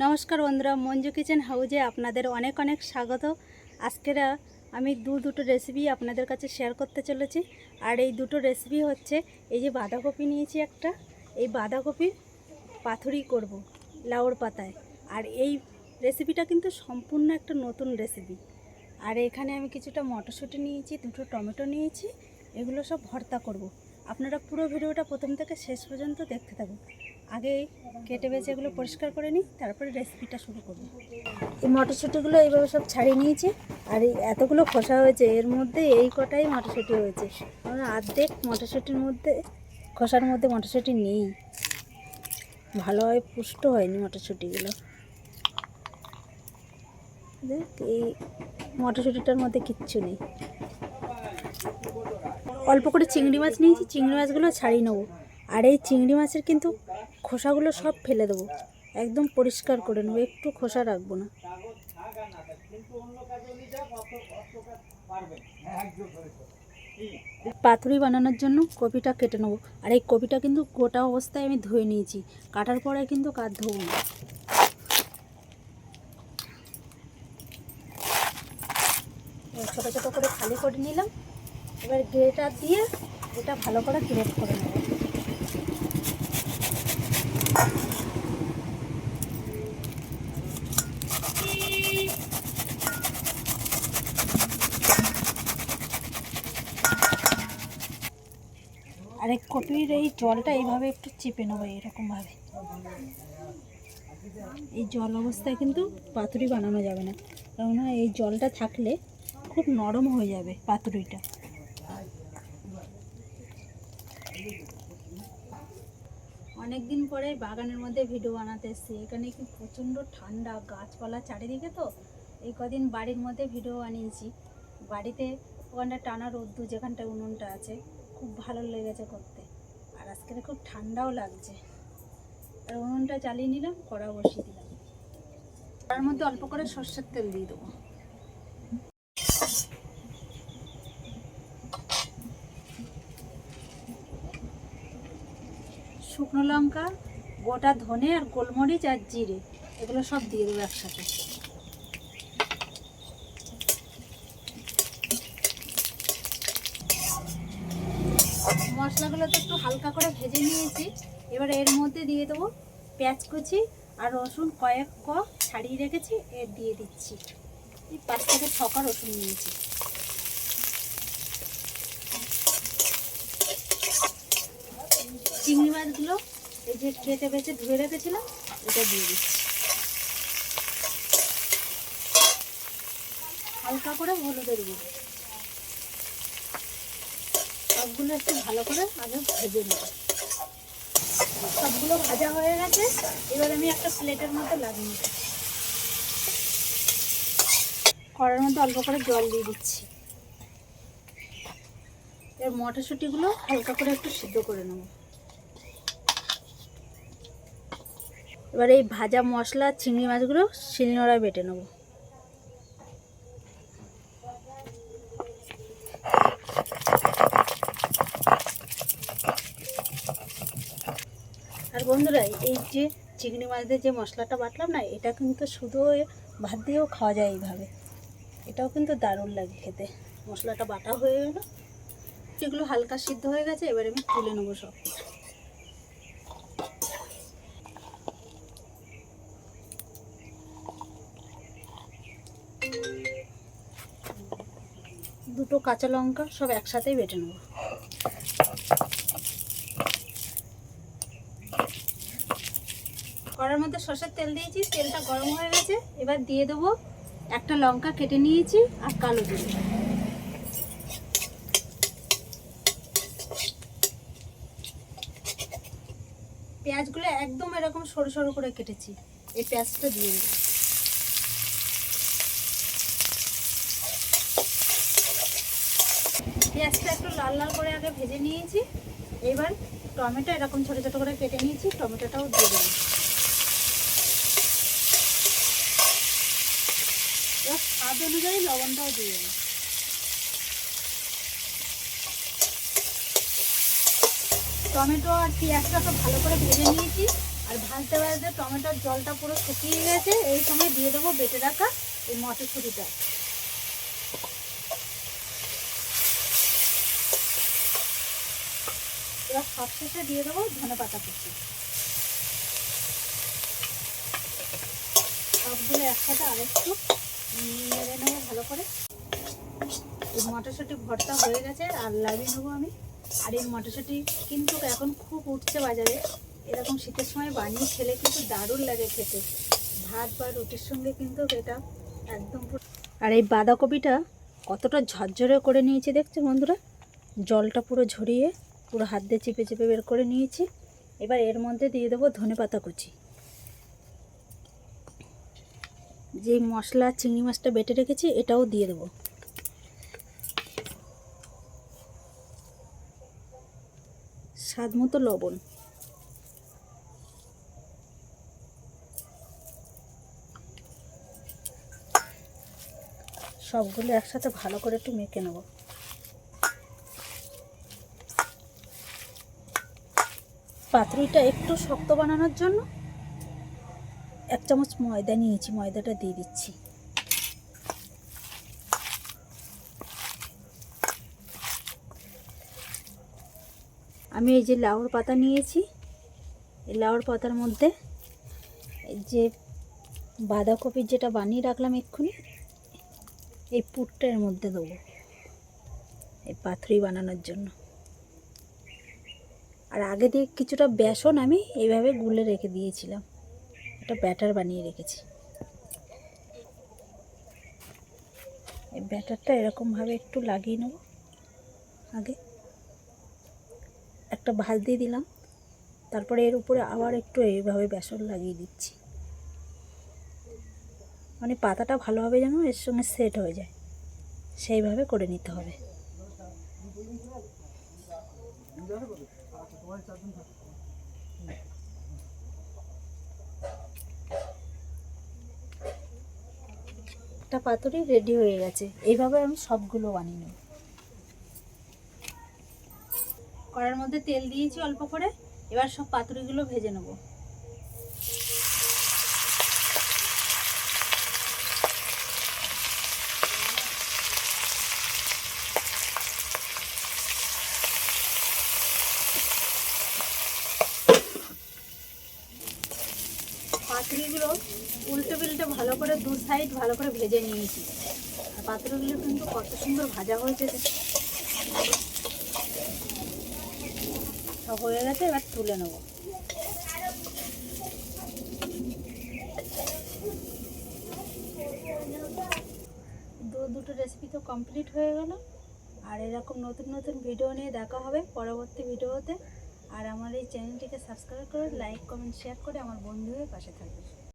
নমস্কার বন্ধুরা, মঞ্জু কিচেন হাউজে আপনাদের অনেক অনেক স্বাগত। আজকের আমি দুটো রেসিপি আপনাদের কাছে শেয়ার করতে চলেছি। আর এই দুটো রেসিপি হচ্ছে, এই যে বাঁধাকপি নিয়েছি একটা, এই বাঁধাকপির পাতুরি করব লাউর পাতায়। আর এই রেসিপিটা কিন্তু সম্পূর্ণ একটা নতুন রেসিপি। আর এখানে আমি কিছুটা মটরশুঁটি নিয়েছি, দুটো টমেটো নিয়েছি, এগুলো সব ভর্তা করব। আপনারা পুরো ভিডিওটা প্রথম থেকে শেষ পর্যন্ত দেখতে থাকুন। আগে কেটে বেছে এগুলো পরিষ্কার করে নিই, তারপরে রেসিপিটা শুরু করব। এই মটরশুঁটিগুলো এইভাবে সব ছাড়িয়ে নিয়েছি। আর এই এতগুলো খোসা হয়েছে, এর মধ্যে এই কটাই মটরশুঁটি হয়েছে। কারণ অর্ধেক মটরশুঁটির মধ্যে, খোসার মধ্যে মটরশুঁটি নেই, ভালোভাবে পুষ্ট হয়নি মটরশুঁটিগুলো। দেখ, এই মটরশুঁটিটার মধ্যে কিচ্ছু নেই। অল্প করে চিংড়ি মাছ নিয়েছি, চিংড়ি মাছগুলো ছাড়িয়ে নেবো। আর এই চিংড়ি মাছের কিন্তু খোসাগুলো সব ফেলে দেবো, একদম পরিষ্কার করে নেবো, একটু খোসা রাখবো না। পাতুরি বানানোর জন্য কপিটা কেটে নেবো। আর এই কপিটা কিন্তু গোটা অবস্থায় আমি ধুয়ে নিয়েছি, কাটার পরে কিন্তু কাট ধোবো না। ছোটো ছোটো করে খালি করে নিলাম। এবার গ্রেটার দিয়ে এটা ভালো করে গ্রেট করে নেব। আর এই কপির এই জলটা এইভাবে একটু চেপে নেবো, এরকমভাবে। এই জল অবস্থায় কিন্তু পাতুরি বানানো যাবে না, কেননা এই জলটা থাকলে খুব নরম হয়ে যাবে পাতুরিটা। অনেক দিন পরে বাগানের মধ্যে ভিডিও বানাতে এসেছি। এখানে কি প্রচণ্ড ঠান্ডা, গাছপালা চারিদিকে। তো এই কদিন বাড়ির মধ্যে ভিডিও বানিয়েছি। বাড়িতে ওখানটা টানা রোদ্দুর, যেখানটা উনুনটা আছে, খুব ভালো লেগেছে করতে। আর আজকে খুব ঠান্ডাও লাগছে। আর উনুনটা চালিয়ে নিলাম, কড়া বসিয়ে দিলাম। তার মধ্যে অল্প করে সর্ষের তেল দিয়ে দেবো। শুকনো লঙ্কা, গোটা ধনে, আর গোলমরিচ, আর জিরে, এগুলো সব দিয়ে দেবো একসাথে। মশলাগুলো তো একটু হালকা করে ভেজে নিয়েছি। এবার এর মধ্যে দিয়ে দেবো পেঁয়াজ কুচি আর রসুন কয়েক ছাড়িয়ে রেখেছি, এর দিয়ে দিচ্ছি। এই 5 থেকে 6 রসুন নিয়েছি। চিংড়ি মাছগুলো এই যে কেটে বেছে ধুয়ে রেখেছিলাম, এটা দিয়ে দিচ্ছি। হালকা করে হলুদের গুঁড়ো, সবগুলো একটু ভালো করে আগে ভেজে নেব। সবগুলো ভাজা হয়ে গেছে। এবার আমি একটা প্লেটের মধ্যে লাগিয়ে নেব। কড়ার মধ্যে অল্প করে জল দিয়ে দিচ্ছি। এর মটরশুঁটিগুলো হালকা করে একটু সিদ্ধ করে নেব। এবার এই ভাজা মশলা, চিংড়ি মাছগুলো শিলনোড়ায় বেটে নেব। আর বন্ধুরা, এই যে চিংড়ি মাছদের যে মশলাটা বাটলাম না, এটা কিন্তু শুধু ভাত দিয়েও খাওয়া যায় এইভাবে। এটাও কিন্তু দারুণ লাগে খেতে। মশলাটা বাটা হয়ে গেল, যেগুলো হালকা সিদ্ধ হয়ে গেছে। এবার আমি তুলে নেবো সব। দুটো কাঁচা লঙ্কা সব একসাথেই বেটে নেব। কড়ার মধ্যে সরষের তেল দিয়েছি, তেলটা গরম হয়ে গেছে। এবার দিয়ে দেবো একটা লঙ্কা কেটে নিয়েছি, আর কালো জিরে। পেঁয়াজগুলো একদম এরকম সরু সরু করে কেটেছি, এই পেঁয়াজটা দিয়ে দেবো। পেঁয়াজটা একটু লাল লাল করে আগে ভেজে নিয়েছি। এবার টমেটো এরকম ছোটো ছোটো করে কেটে নিয়েছি, টমেটোটাও দিয়ে দেবো। এবার স্বাদ অনুযায়ী লবণটাও দিয়ে দেবো। টমেটো আর পেঁয়াজটা তো ভালো করে ভেজে নিয়েছি। আর ভাজতে ভাজতে টমেটোর জলটা পুরো শুকিয়ে গেছে। এই সময় দিয়ে দেবো বেটে রাখা এই মটরশুঁটিটা। এবার সবশেষে দিয়ে দেবো ধনেপাতা কুচি। সবগুলো একসাথে আরেকটু নেড়ে নেবো ভালো করে। এই মটরশুঁটি ভর্তা হয়ে গেছে আর লাগিয়ে নেবো আমি। আর এই মটরশুঁটি কিন্তু এখন খুব উঠছে বাজারে। এরকম শীতের সময় বানিয়ে খেলে কিন্তু দারুণ লাগে খেতে, ভাত বা রুটির সঙ্গে কিন্তু এটা একদম। আর এই বাঁধাকপিটা কতটা ঝরঝরে করে নিয়েছি দেখছো বন্ধুরা, জলটা পুরো ঝরিয়ে পুরো হাত দিয়ে চেপে চেপে বের করে নিয়েছি। এবার এর মধ্যে দিয়ে দেবো ধনেপাতা কুচি। যে মশলা চিংড়ি মাছটা বেটে রেখেছি এটাও দিয়ে দেবো। স্বাদ মতো লবণ। সবগুলো একসাথে ভালো করে একটু মেখে নেব। পাতুরিটা একটু শক্ত বানানোর জন্য 1 চামচ ময়দা নিয়েছি, ময়দাটা দিয়ে দিচ্ছি। আমি এই যে লাউর পাতা নিয়েছি, এই লাউর পাতার মধ্যে এই যে বাঁধাকপির যেটা বানিয়ে রাখলাম এক্ষুনি, এই পুরটা এর মধ্যে দেবো এই পাতুরি বানানোর জন্য। আর আগে দিয়ে কিছুটা বেসন আমি এইভাবে গুলে রেখে দিয়েছিলাম, একটা ব্যাটার বানিয়ে রেখেছি। এই ব্যাটারটা এরকমভাবে একটু লাগিয়ে নেব। আগে একটা ভাঁজ দিয়ে দিলাম, তারপরে এর উপরে আবার একটু এইভাবে বেসন লাগিয়ে দিচ্ছি, মানে পাতাটা ভালোভাবে যেন এর সঙ্গে সেট হয়ে যায়, সেইভাবে করে নিতে হবে। একটা পাতুরি রেডি হয়ে গেছে। এইভাবে আমি সবগুলো বানিয়ে নেব। কড়ার মধ্যে তেল দিয়েছি অল্প করে, এবার সব পাতুরিগুলো ভেজে নেব। পাতুরিগুলো উল্টে পিল্টে ভালো করে দু সাইড ভালো করে ভেজে নিয়েছি। আর পাতুরিগুলো কিন্তু কত সুন্দর ভাজা হয়েছে। সব হয়ে গেছে, এবার তুলে নেব। দুটো রেসিপি তো কমপ্লিট হয়ে গেল। আর এরকম নতুন নতুন ভিডিও নিয়ে দেখা হবে পরবর্তী ভিডিওতে। আর আমার এই চ্যানেলটিকে সাবস্ক্রাইব করে লাইক কমেন্ট শেয়ার করে আমার বন্ধু হয়ে পাশে থাকবে।